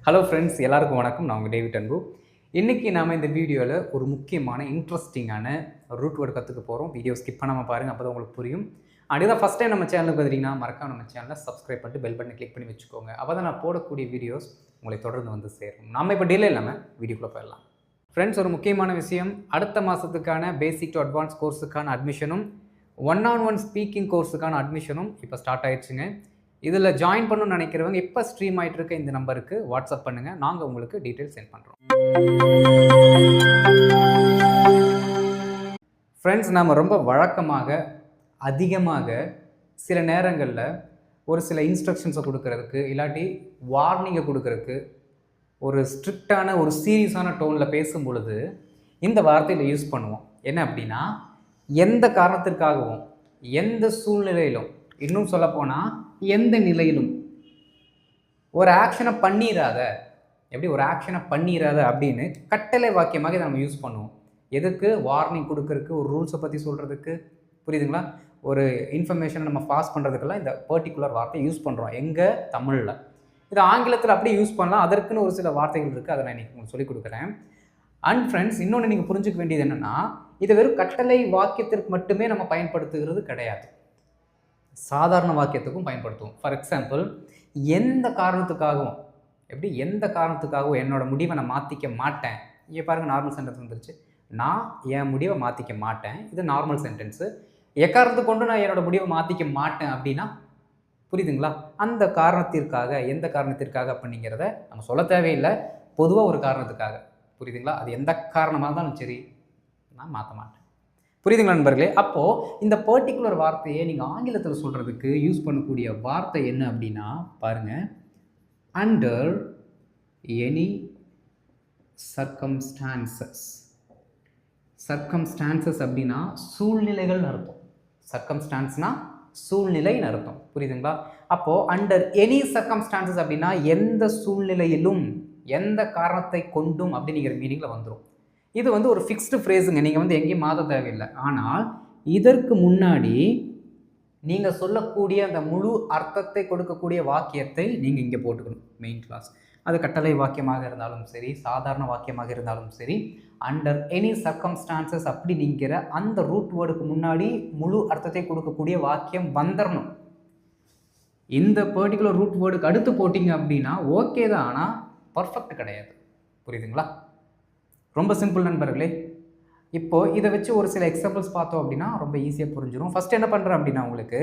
Hello friends, எல்லாருக்கும் வணக்கம். நான் உங்கள் டேவிட் அன்பு. இன்றைக்கி நாம் இந்த வீடியோவில் ஒரு முக்கியமான இன்ட்ரெஸ்டிங்கான ரூட் வேர்டு கற்றுக்க போகிறோம். வீடியோ ஸ்கிப் பண்ணாமல் பாருங்கள், அப்போ தான் உங்களுக்கு புரியும். அதுதான் ஃபஸ்ட் டைம் நம்ம சேனலுக்கு வந்துட்டீங்கன்னா மறக்காம நம்ம சேனலை சப்ஸ்கிரைப் பண்ணிட்டு பெல் பட்டனை கிளிக் பண்ணி வச்சுக்கோங்க. அப்போ தான் நான் போடக்கூடிய வீடியோஸ் உங்களை தொடர்ந்து வந்து சேரும். நம்ம இப்போ டிலே இல்லாமல் வீடியோக்குள்ளே போயிடலாம். ஃப்ரெண்ட்ஸ், ஒரு முக்கியமான விஷயம், அடுத்த மாதத்துக்கான பேசிக் டு அட்வான்ஸ் கோர்ஸுக்கான அட்மிஷனும் 1-on-1 ஸ்பீக்கிங் கோர்ஸுக்கான அட்மிஷனும் இப்போ ஸ்டார்ட் ஆயிடுச்சுங்க. இதில் ஜாயின் பண்ணணும்னு நினைக்கிறவங்க இப்போ ஸ்ட்ரீம் ஆகிட்டு இருக்க இந்த நம்பருக்கு வாட்ஸ்அப் பண்ணுங்கள். நாங்கள் உங்களுக்கு டீட்டெயில்ஸ் சென்ட் பண்ணுறோம். ஃப்ரெண்ட்ஸ், நாம் ரொம்ப வழக்கமாக அதிகமாக சில நேரங்களில் ஒரு சில இன்ஸ்ட்ரக்ஷன்ஸை கொடுக்கறதுக்கு இல்லாட்டி வார்னிங்கை கொடுக்கறதுக்கு ஒரு ஸ்ட்ரிக்டான ஒரு சீரியஸான டோனில் பேசும் பொழுது இந்த வார்த்தையில் யூஸ் பண்ணுவோம். என்ன அப்படின்னா, எந்த காரணத்திற்காகவும் எந்த சூழ்நிலையிலும், இன்னும் சொல்லப்போனால் எந்த நிலையிலும் ஒரு ஆக்ஷனை பண்ணிடாத, எப்படி ஒரு ஆக்ஷனை பண்ணிடாத அப்படின்னு கட்டளை வாக்கியமாக இதை நம்ம யூஸ் பண்ணுவோம். எதுக்கு? வார்னிங் கொடுக்கறதுக்கு, ஒரு ரூல்ஸை பற்றி சொல்கிறதுக்கு, புரியுதுங்களா? ஒரு இன்ஃபர்மேஷனை நம்ம பாஸ் பண்ணுறதுக்கெல்லாம் இந்த பர்டிகுலர் வார்த்தை யூஸ் பண்ணுறோம் எங்கள் தமிழில். இது ஆங்கிலத்தில் அப்படியே யூஸ் பண்ணலாம். அதற்குன்னு ஒரு சில வார்த்தைகள் இருக்குது, அதை நான் இன்றைக்கி உங்களுக்கு சொல்லிக் கொடுக்குறேன். அண்ட் ஃப்ரெண்ட்ஸ், இன்னொன்று நீங்கள் புரிஞ்சுக்க வேண்டியது என்னென்னா, இதை வெறும் கட்டளை வாக்கியத்திற்கு மட்டுமே நம்ம பயன்படுத்துகிறது கிடையாது, சாதாரண வாக்கியத்துக்கும் பயன்படுத்துவோம். ஃபார் எக்ஸாம்பிள், எந்த காரணத்துக்காகவும், எப்படி எந்த காரணத்துக்காகவும் என்னோட முடிவை நான் மாற்றிக்க மாட்டேன். இங்கே பாருங்கள், நார்மல் சென்டென்ஸ் வந்துருச்சு. நான் என் முடிவை மாற்றிக்க மாட்டேன், இது நார்மல் சென்டென்ஸு. எக்காரணத்தை கொண்டு நான் என்னோட முடிவை மாற்றிக்க மாட்டேன் அப்படின்னா, புரியுதுங்களா? அந்த காரணத்திற்காக, எந்த காரணத்திற்காக அப்படிங்கிறத நம்ம சொல்ல தேவையில்லை, பொதுவாக ஒரு காரணத்துக்காக, புரியுதுங்களா? அது எந்த காரணமாக இருந்தாலும் சரி, நான் மாற்ற மாட்டேன். புரியுதுங்களா நண்பர்களே? அப்போது இந்த பர்டிகுலர் வார்த்தையை நீங்கள் ஆங்கிலத்தில் சொல்கிறதுக்கு யூஸ் பண்ணக்கூடிய வார்த்தை என்ன அப்படின்னா, பாருங்கள், அண்டர் எனி சர்க்கம்ஸ்டான்சஸ். சர்க்கம்ஸ்டான்சஸ் அப்படின்னா சூழ்நிலைகள்னு அர்த்தம். சர்க்கம்ஸ்டான்ஸ்னா சூழ்நிலைன்னு அர்த்தம், புரியுதுங்களா? அப்போது அண்டர் எனி சர்க்கம்ஸ்டான்சஸ் அப்படின்னா எந்த சூழ்நிலையிலும், எந்த காரணத்தை கொண்டும் அப்படிங்கிற மீனிங்கில் வந்துடும். இது ஒரு ஃபிக்ஸ்டு ஃப்ரேஸுங்க, நீங்கள் எங்கேயும் மாற்ற தேவையில்லை. ஆனால் இதற்கு முன்னாடி நீங்கள் சொல்லக்கூடிய அந்த முழு அர்த்தத்தை கொடுக்கக்கூடிய வாக்கியத்தை நீங்கள் இங்கே போட்டுக்கணும். மெயின் கிளாஸ், அது கட்டளை வாக்கியமாக இருந்தாலும் சரி, சாதாரண வாக்கியமாக இருந்தாலும் சரி, அண்டர் எனி சர்க்கம்ஸ்டான்சஸ் அப்படிங்கிற அந்த ரூட் வேர்டுக்கு முன்னாடி முழு அர்த்தத்தை கொடுக்கக்கூடிய வாக்கியம் வந்துடணும். இந்த பர்டிகுலர் ரூட் வேர்டுக்கு அடுத்து போட்டிங்க அப்படின்னா ஓகே தான், ஆனால் பர்ஃபெக்ட் கிடையாது. புரியுதுங்களா? ரொம்ப சிம்பிள் நண்பர்களே. இப்போது இதை வச்சு ஒரு சில எக்ஸாம்பிள்ஸ் பார்த்தோம் அப்படின்னா ரொம்ப ஈஸியாக புரிஞ்சிடும். ஃபஸ்ட் என்ன பண்ணுறேன் அப்படின்னா, உங்களுக்கு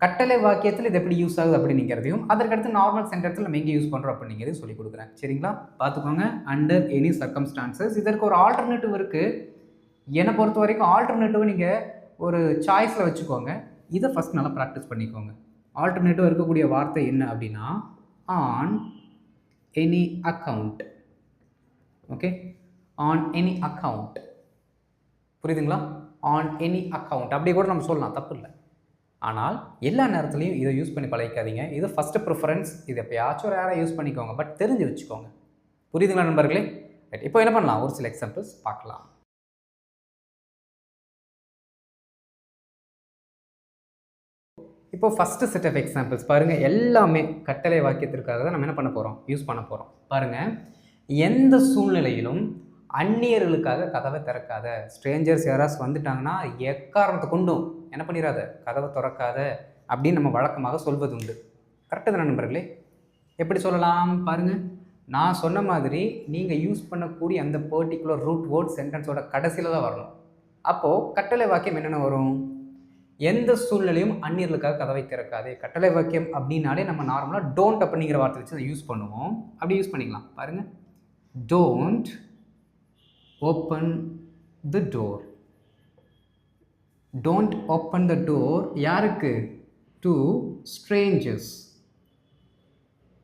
கட்டளை வாக்கியத்தில் இது எப்படி யூஸ் ஆகுது அப்படிங்கிறதையும், அதற்கடுத்து நார்மல் சென்டென்ஸில் நம்ம எங்கே யூஸ் பண்ணுறோம் அப்படிங்கிறதையும் சொல்லிக் கொடுக்குறேன். சரிங்களா? பார்த்துக்கோங்க. அண்டர் எனி சர்க்கம்ஸ்டான்சஸ், இதற்கு ஒரு ஆல்டர்னேட்டிவ் இருக்குது. என்னை பொறுத்த வரைக்கும் ஆல்டர்னேட்டிவ் நீங்கள் ஒரு சாய்ஸில் வச்சுக்கோங்க. இதை ஃபஸ்ட் நல்லா ப்ராக்டிஸ் பண்ணிக்கோங்க. ஆல்டர்னேட்டிவ் இருக்கக்கூடிய வார்த்தை என்ன அப்படின்னா, on any account. Okay, on any account, புரியுதுங்களா? ஆன் எனி அக்கவுண்ட் அப்படி கூட நம்ம சொல்லலாம், தப்பு இல்லை. ஆனால் எல்லா நேரத்துலையும் இதை யூஸ் பண்ணி பழகிக்காதீங்க. இது ஃபஸ்ட்டு ப்ரிஃபரன்ஸ். இது எப்போயாச்சும் ஒரு யாரை யூஸ் பண்ணிக்கோங்க, பட் தெரிஞ்சு வச்சுக்கோங்க. புரியுதுங்களா நண்பர்களே? ரைட், இப்போ என்ன பண்ணலாம், ஒரு சில எக்ஸாம்பிள்ஸ் பார்க்கலாம். இப்போ ஃபஸ்ட்டு செட் ஆஃப் எக்ஸாம்பிள்ஸ் பாருங்கள். எல்லாமே கட்டளை வாக்கியத்திற்காக தான் நம்ம என்ன பண்ண போகிறோம், யூஸ் பண்ண போகிறோம். பாருங்கள், எந்த சூழ்நிலையிலும் அந்நியர்களுக்காக கதவை திறக்காத. ஸ்ட்ரேஞ்சர்ஸ் யாராவது வந்துட்டாங்கன்னா எக்காரணத்தை கொண்டும் என்ன பண்ணிடாத, கதவை திறக்காத அப்படின்னு நம்ம வழக்கமாக சொல்வது உண்டு. கரெக்டு தானே நண்பர்களே? எப்படி சொல்லலாம் பாருங்கள். நான் சொன்ன மாதிரி நீங்கள் யூஸ் பண்ணக்கூடிய அந்த பர்டிகுலர் ரூட் வேர்ட் சென்டென்ஸோட கடைசியில் தான் வரணும். அப்போது கட்டளை வாக்கியம் என்னென்ன வரும்? எந்த சூழ்நிலையும் அந்நியர்களுக்காக கதவை திறக்காதே. கட்டளை வாக்கியம் அப்படின்னாலே நம்ம நார்மலாக டோன்ட் அப்படிங்கிற வார்த்தை வச்சு அதை யூஸ் பண்ணுவோம். அப்படி யூஸ் பண்ணிக்கலாம். பாருங்கள், don't open the door. Don't open the door யாருக்கு? To strangers.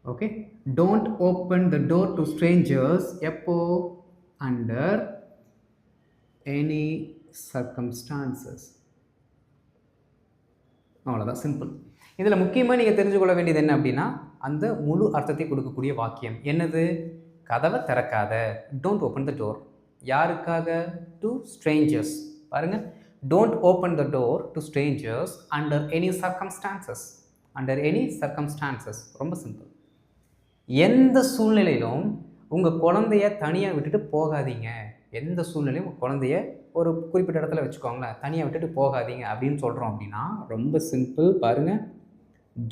Okay, don't open the door to strangers எப்போ? Under any circumstances. அவ்வளோதான், சிம்பிள். இதில் முக்கியமாக நீங்கள் தெரிஞ்சு கொள்ள வேண்டியது என்ன அப்படின்னா, அந்த முழு அர்த்தத்தை கொடுக்கக்கூடிய வாக்கியம் என்னது? கதவை திறக்காத, டோன்ட் ஓப்பன் த டோர். யாருக்காக? To strangers. பாருங்கள், don't open the door to strangers under any circumstances. Under any circumstances, ரொம்ப சிம்பிள். எந்த சூழ்நிலையிலும் உங்கள் குழந்தைய தனியாக விட்டுட்டு போகாதீங்க. எந்த சூழ்நிலையும் உங்கள் குழந்தைய ஒரு குறிப்பிட்ட இடத்துல வச்சுக்கோங்களேன், தனியாக விட்டுட்டு போகாதீங்க அப்படின்னு சொல்கிறோம் அப்படின்னா ரொம்ப சிம்பிள். பாருங்கள்,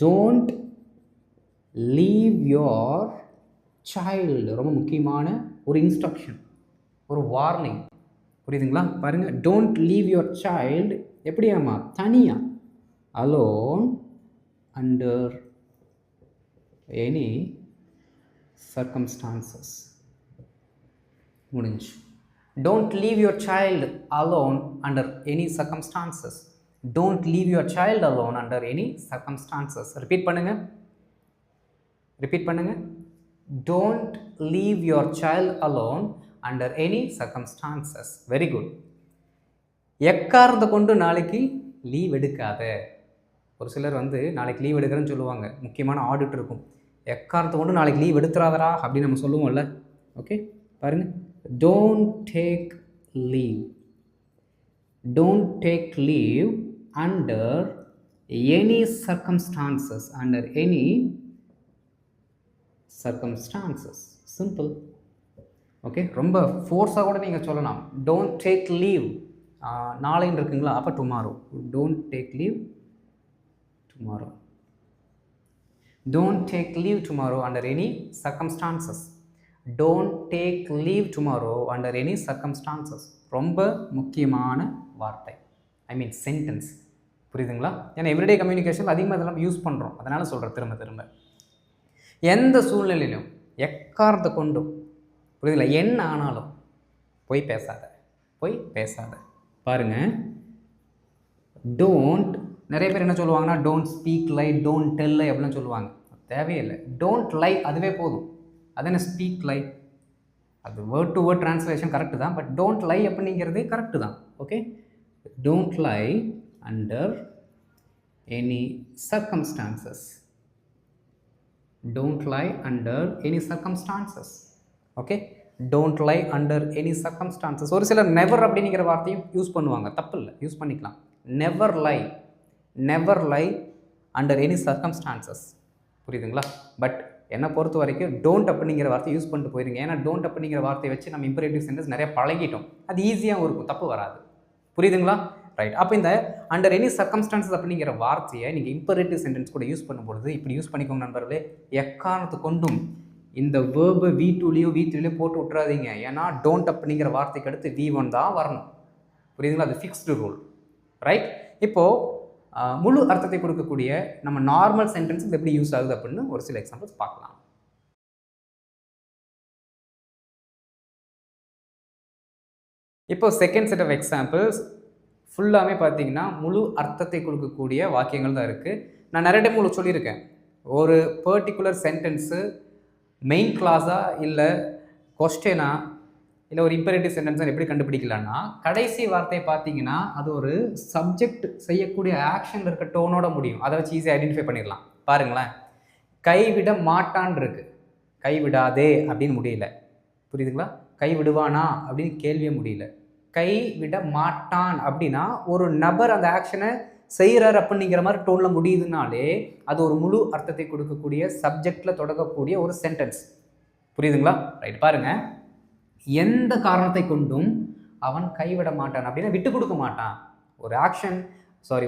டோன்ட் லீவ் யோர் சைல்டு. ரொம்ப முக்கியமான ஒரு இன்ஸ்ட்ரக்ஷன், ஒரு வார்னிங். புரியுதுங்களா? பாருங்கள், டோன்ட் லீவ் யுவர் சைல்டு எப்படியாமா தனியாக, அலோன் அண்டர் எனி சர்க்கம்ஸ்டான்சஸ். முடிஞ்சு. Don't leave your child alone under any circumstances. Don't leave your child alone under any circumstances. Repeat பண்ணுங்க, repeat பண்ணுங்க. Don't leave your child alone under any circumstances. Very good. எக்காரணத்தை கொண்டு நாளைக்கு leave எடுக்காத. ஒரு சிலர் நாளைக்கு லீவ் எடுக்கிறேன்னு சொல்லுவாங்க, முக்கியமான ஆடிட் இருக்கும். எக்காரணத்தை கொண்டு நாளைக்கு லீவ் எடுத்துறாதரா அப்படின்னு நம்ம சொல்லுவோம்ல. ஓகே, பாருங்க, don't take leave. Don't take leave under any circumstances. Under any circumstances. Simple. Okay, ரொம்ப ஃபோர்ஸாக கூட நீங்கள் சொல்லலாம். டோன்ட் டேக் லீவ், நாளைன்னு இருக்குங்களா, அப்போ tomorrow. Don't take leave tomorrow. Don't take leave tomorrow under any circumstances. Don't take leave tomorrow under any circumstances. ரொம்ப முக்கியமான வார்த்தை, ஐ மீன் சென்டென்ஸ். புரியுதுங்களா? ஏன்னா எவ்ரிடே கம்யூனிகேஷன் அதிகமாக இதெல்லாம் யூஸ் பண்ணுறோம், அதனால் சொல்கிறேன் திரும்ப திரும்ப. எந்த சூழ்நிலையிலும் எக்காரணத்தை கொண்டும், புரியுதுங்களா, என்ன ஆனாலும் போய் பேசாத, போய் பேசாத. பாருங்கள், டோன்ட், நிறைய பேர் என்ன சொல்லுவாங்கன்னா don't speak lie, don't tell lie அப்படிலாம் சொல்லுவாங்க. தேவையில்லை. டோன்ட் லை அதுவே போதும். அது என்ன ஸ்பீக் லை, அது word to word translation correct தான், பட் டோன்ட் லை அப்படிங்கிறதே கரெக்டு தான். Okay, don't lie under any circumstances. Don't lie under any circumstances. Okay, don't lie under any circumstances. ஒரு சிலர் நெவர் அப்படிங்கிற வார்த்தையும் யூஸ் பண்ணுவாங்க, தப்பு இல்லை, யூஸ் பண்ணிக்கலாம். Never lie, never lie under any circumstances. புரியுதுங்களா? பட் என்னை பொறுத்த வரைக்கும் டோன்ட் அப்படிங்கிற வார்த்தையை யூஸ் பண்ணிட்டு போயிருங்க. ஏன்னா டோன்ட் அப்படிங்கிற வார்த்தையை வச்சு நம்ம இம்பரேட்டிவ் சென்டென்ஸ் நிறைய பழகிட்டோம், அது ஈஸியாகவும் இருக்கும், தப்பு வராது. புரியுதுங்களா? ரைட். அப்போ இந்த அண்டர் எனி சர்க்கம்ஸ்டான்சஸ் அப்படிங்கிற வார்த்தையை நீங்கள் இம்பரேட்டிவ் சென்டென்ஸ் கூட யூஸ் பண்ணும்பொழுது இப்படி யூஸ் பண்ணிக்கோங்க நண்பர்களே. எக்காரணத்து கொண்டும் இந்த வேர்பை V2லையோ V3லையோ போட்டு விட்டுறாதீங்க. ஏன்னா டோன்ட் அப்படிங்கிற வார்த்தைக்கு அடுத்து V1 தான் வரணும். புரியுதுங்களா? அது ஃபிக்ஸ்டு ரூல். ரைட். இப்போது முழு அர்த்தத்தை கொடுக்கக்கூடிய நம்ம நார்மல் சென்டென்ஸ் எப்படி யூஸ் ஆகுது அப்படின்னு ஒரு சில எக்ஸாம்பிள்ஸ் பார்க்கலாம். இப்போ செகண்ட் செட் ஆஃப் எக்ஸாம்பிள்ஸ் ஃபுல்லாமே பார்த்தீங்கன்னா முழு அர்த்தத்தை கொடுக்கக்கூடிய வாக்கியங்கள் தான் இருக்குது. நான் நிறைய டைம் உங்களுக்கு சொல்லியிருக்கேன், ஒரு பர்டிகுலர் சென்டென்ஸு மெயின் கிளாஸாக இல்லை கொஸ்டினா இல்லை ஒரு இம்பரேட்டிவ் சென்டென்ஸை எப்படி கண்டுபிடிக்கலான்னா, கடைசி வார்த்தையை பார்த்தீங்கன்னா அது ஒரு சப்ஜெக்ட் செய்யக்கூடிய ஆக்ஷன் இருக்க டோனோட முடியும். அதை வச்சு ஈஸியாக ஐடென்டிஃபை பண்ணிடலாம். பாருங்களேன், கைவிட மாட்டான் இருக்கு, கைவிடாதே அப்படின்னு முடியல. புரியுதுங்களா? கைவிடுவானா அப்படின்னு கேள்வியே முடியல. கைவிட மாட்டான் அப்படின்னா ஒரு நபர் அந்த ஆக்ஷனை செய்கிறார் அப்படிங்கிற மாதிரி டோனில் முடியுதுனாலே அது ஒரு முழு அர்த்தத்தை கொடுக்கக்கூடிய சப்ஜெக்டில் தொடங்கக்கூடிய ஒரு சென்டென்ஸ். புரியுதுங்களா? ரைட். பாருங்கள், எந்த காரணத்தை கொண்டும் அவன் கைவிட மாட்டான் அப்படின்னா விட்டு கொடுக்க மாட்டான். ஒரு ஆக்ஷன்,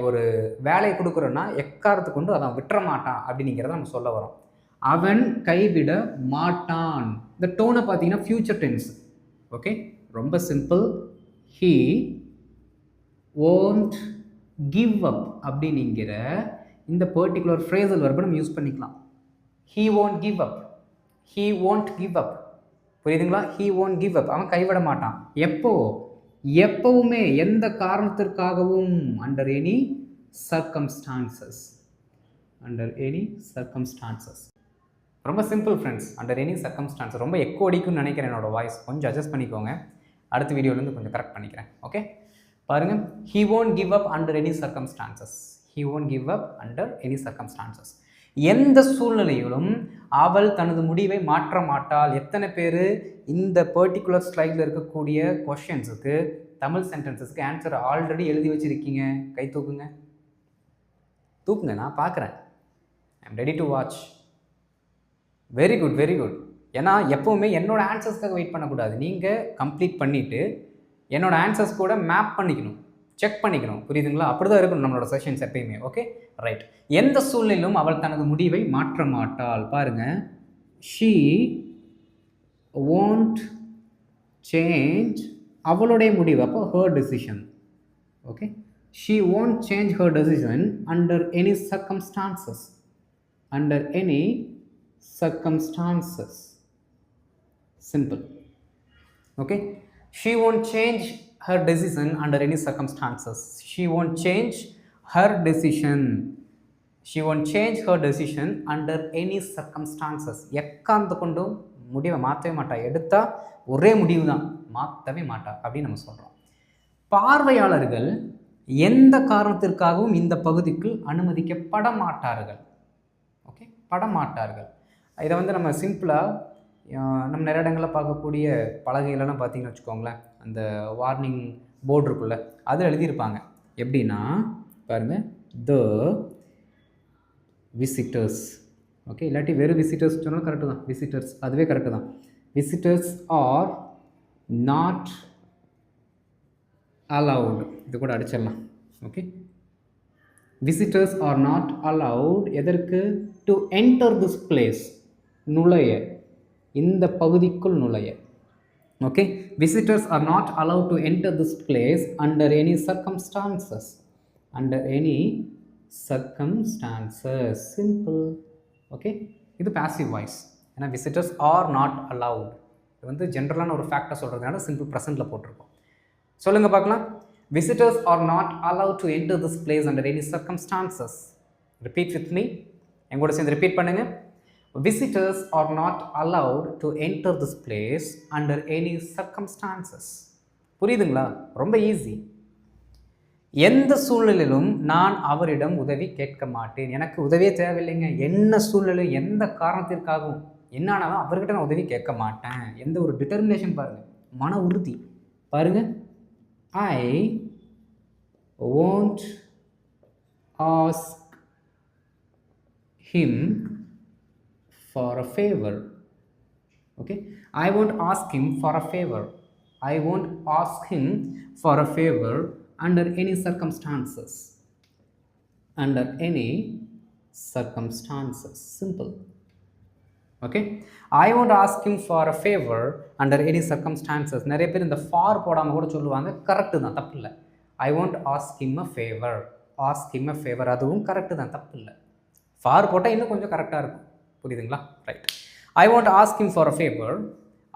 ஒரு வேலையை கொடுக்குறோன்னா எக்காரணத்தை கொண்டு அவன் விட்டுற மாட்டான் அப்படிங்கிறத நம்ம சொல்ல வரோம். அவன் கைவிட மாட்டான். இந்த டோனை பார்த்தீங்கன்னா ஃபியூச்சர் டென்ஸ். ஓகே, ரொம்ப simple. He won't give up அப்படிங்கிற இந்த பர்டிகுலர் ஃப்ரேசல் வெர்பை நம்ம யூஸ் பண்ணிக்கலாம். He won't give up, he won't give up. புரியுதுங்களா? ஹீ won't give up, அவன் கைவிட மாட்டான். எப்போ? எப்பவுமே, எந்த காரணத்திற்காகவும். Under any circumstances. Under any circumstances. ரொம்ப simple friends. Under any circumstances. ரொம்ப எக்கோ அடிக்கும்னு நினைக்கிறேன் என்னோட வாய்ஸ், கொஞ்சம் அட்ஜஸ்ட் பண்ணிக்கோங்க. அடுத்த வீடியோலேருந்து கொஞ்சம் கரெக்ட் பண்ணிக்கிறேன். ஓகே, பாருங்கள், he won't give up under any circumstances. He won't give up under any circumstances. எந்த சூழ்நிலையிலும் அவள் தனது முடிவை மாற்ற மாட்டாள். எத்தனை பேர் இந்த பர்டிகுலர் ஸ்லைடில் இருக்கக்கூடிய கொஷின்ஸுக்கு தமிழ் சென்டென்சஸ்க்கு ஆன்சர் ஆல்ரெடி எழுதி வச்சுருக்கீங்க? கை தூக்குங்க, தூக்குங்க, நான் பார்க்குறேன். I am ready to watch. Very good very good. ஏன்னா எப்போவுமே என்னோடய ஆன்சர்ஸ்க்காக வெயிட் பண்ணக்கூடாது. நீங்கள் கம்ப்ளீட் பண்ணிவிட்டு என்னோடய ஆன்சர்ஸ் கூட மேப் பண்ணிக்கணும், செக் பண்ணிக்கணும். புரியுதுங்களா? அப்படி தான் இருக்கணும் நம்மளோட செஷன்ஸ் எப்பயுமே. Okay right. எந்த சூழ்நிலையிலும் அவள் தனது முடிவை மாற்ற மாட்டாள். பாருங்கள், ஷீ won't change அவளுடைய முடிவு. அப்போ her decision. Okay, she won't change her decision under any circumstances. Under any circumstances. Simple. Okay, she won't change her decision under any circumstances. She won't change her decision. She won't change her decision under any circumstances. எக்காந்த கொண்டும் முடிவை மாற்றவே மாட்டா. எடுத்தால் ஒரே முடிவு தான், மாற்றவே மாட்டா அப்படின்னு நம்ம சொல்கிறோம். பார்வையாளர்கள் எந்த காரணத்திற்காகவும் இந்த பகுதிக்குள் அனுமதிக்கப்பட மாட்டார்கள். ஓகே, படமாட்டார்கள். இதை வந்து நம்ம சிம்பிளாக நம்ம நிறைய இடங்களில் பார்க்கக்கூடிய பலகைகளெல்லாம் பார்த்தீங்கன்னு வச்சுக்கோங்களேன், அந்த வார்னிங் போர்டு இருக்குல்ல, அதில் எழுதியிருப்பாங்க. எப்படின்னா பாருங்கள், த விசிட்டர்ஸ். ஓகே, இல்லாட்டி வெறும் விசிட்டர்ஸ் சொன்னாலும் கரெக்டு தான். விசிட்டர்ஸ் அதுவே கரெக்டு தான். Visitors are not allowed. இது கூட அடிச்சிடலாம். Okay, visitors are not allowed. எதற்கு? டு என்டர் திஸ் பிளேஸ், நுழைய, இந்த பகுதிக்குள் நுழைய. Okay, visitors are not allowed to enter this place under any circumstances. Under any circumstances. Simple. Okay, இது பாசிவ் வாய்ஸ். ஏன்னா விசிட்டர்ஸ் ஆர் நாட் அலவுட் இது வந்து ஜென்ரலான ஒரு ஃபேக்டர் சொல்கிறதுனால சிம்பிள் ப்ரெசென்ட்டில் போட்டிருக்கோம். சொல்லுங்கள் பார்க்கலாம். Visitors are not allowed to enter this place under any circumstances. Repeat with me. எங்கூட சேர்ந்து ரிப்பீட் பண்ணுங்க. Visitors are not allowed to enter this place under any circumstances. புரியுதுங்களா? ரொம்ப ஈஸி. எந்த சூழ்நிலையிலும் நான் அவரிடம் உதவி கேட்க மாட்டேன். எனக்கு உதவியே தேவையில்லைங்க. என்ன சூழ்நிலை, எந்த காரணத்திற்காகவும் என்னானாலும் அவர்கிட்ட நான் உதவி கேட்க மாட்டேன். எந்த ஒரு டிட்டர்மினேஷன் பாருங்கள், மன உறுதி பாருங்கள். I won't ask him for a favor. Okay, I won't ask him for a favor. I won't ask him for a favor under any circumstances. Under any circumstances. Simple. Okay, I won't ask him for a favour under any circumstances. நிறைய பேர் இந்த for போடாமல் கூட சொல்லுவாங்க. Correct தான், தப்பு இல்லை. I won't ask him a favour. Ask him a favour அதுவும் கரெக்டு தான், தப்பு இல்லை. ஃபார் போட்டால் இன்னும் கொஞ்சம் கரெக்டாக இருக்கும். புரியுதுங்களா? Right. I won't ask him for a favour.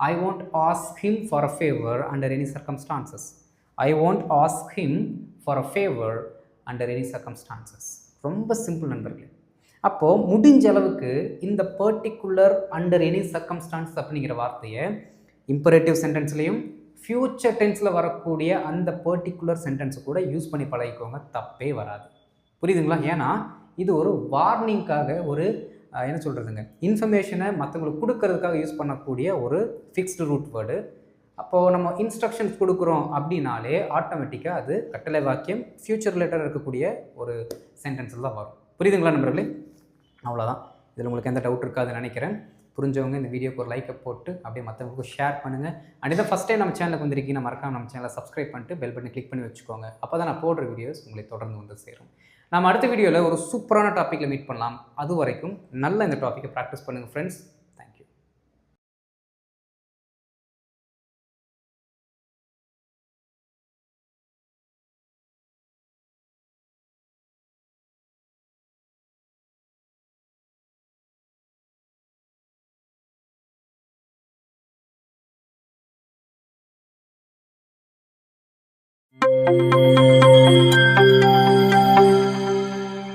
I won't ask him for a favour under any circumstances. I won't ask him for a favour under any circumstances. ரொம்ப சிம்பிள் நண்பர்களே. அப்போது முடிஞ்ச அளவுக்கு இந்த பர்டிகுலர் அண்டர் எனி சர்க்கம்ஸ்டான்ஸ் அப்படிங்கிற வார்த்தையை imperative சென்டென்ஸ்லையும் future டென்ஸில் வரக்கூடிய அந்த பர்டிகுலர் சென்டென்ஸை கூட யூஸ் பண்ணி பழகிக்கோங்க, தப்பே வராது. புரியுதுங்களா? ஏன்னா இது ஒரு வார்னிங்காக, ஒரு என்ன சொல்கிறதுங்க, இன்ஃபர்மேஷனை மற்றவங்களுக்கு கொடுக்கறதுக்காக யூஸ் பண்ணக்கூடிய ஒரு ஃபிக்ஸ்டு ரூட் வேர்டு. அப்போது நம்ம இன்ஸ்ட்ரக்ஷன்ஸ் கொடுக்குறோம் அப்படின்னாலே ஆட்டோமேட்டிக்காக அது கட்டளை வாக்கியம் ஃப்யூச்சர் ரிலேட்டட் இருக்கக்கூடிய ஒரு சென்டென்ஸில் தான் வரும். புரியுதுங்களா நண்பர்களே? அவ்வளோதான். இதில் உங்களுக்கு எந்த டவுட் இருக்காதுன்னு நினைக்கிறேன். புரிஞ்சவங்க இந்த வீடியோக்கு ஒரு லைக்கை போட்டு அப்படியே மற்றவங்களுக்கு ஷேர் பண்ணுங்கள். அண்ட் இதை ஃபஸ்ட் டைம் நம்ம சேனலுக்கு வந்திருக்கீங்க, மறக்காம நம்ம சேனலை சப்ஸ்கிரைப் பண்ணிட்டு பெல் பட்டனை கிளிக் பண்ணி வச்சுக்கோங்க. அப்போ தான் நான் போடுற வீடியோஸ் உங்களை தொடர்ந்து வந்து சேரும். நம்ம அடுத்த வீடியோவில் ஒரு சூப்பரான டாப்பிக்கில் மீட் பண்ணலாம். அது வரைக்கும் நல்ல இந்த டாப்பிக்கை ப்ராக்டிஸ் பண்ணுங்கள் ஃப்ரெண்ட்ஸ். Thank you.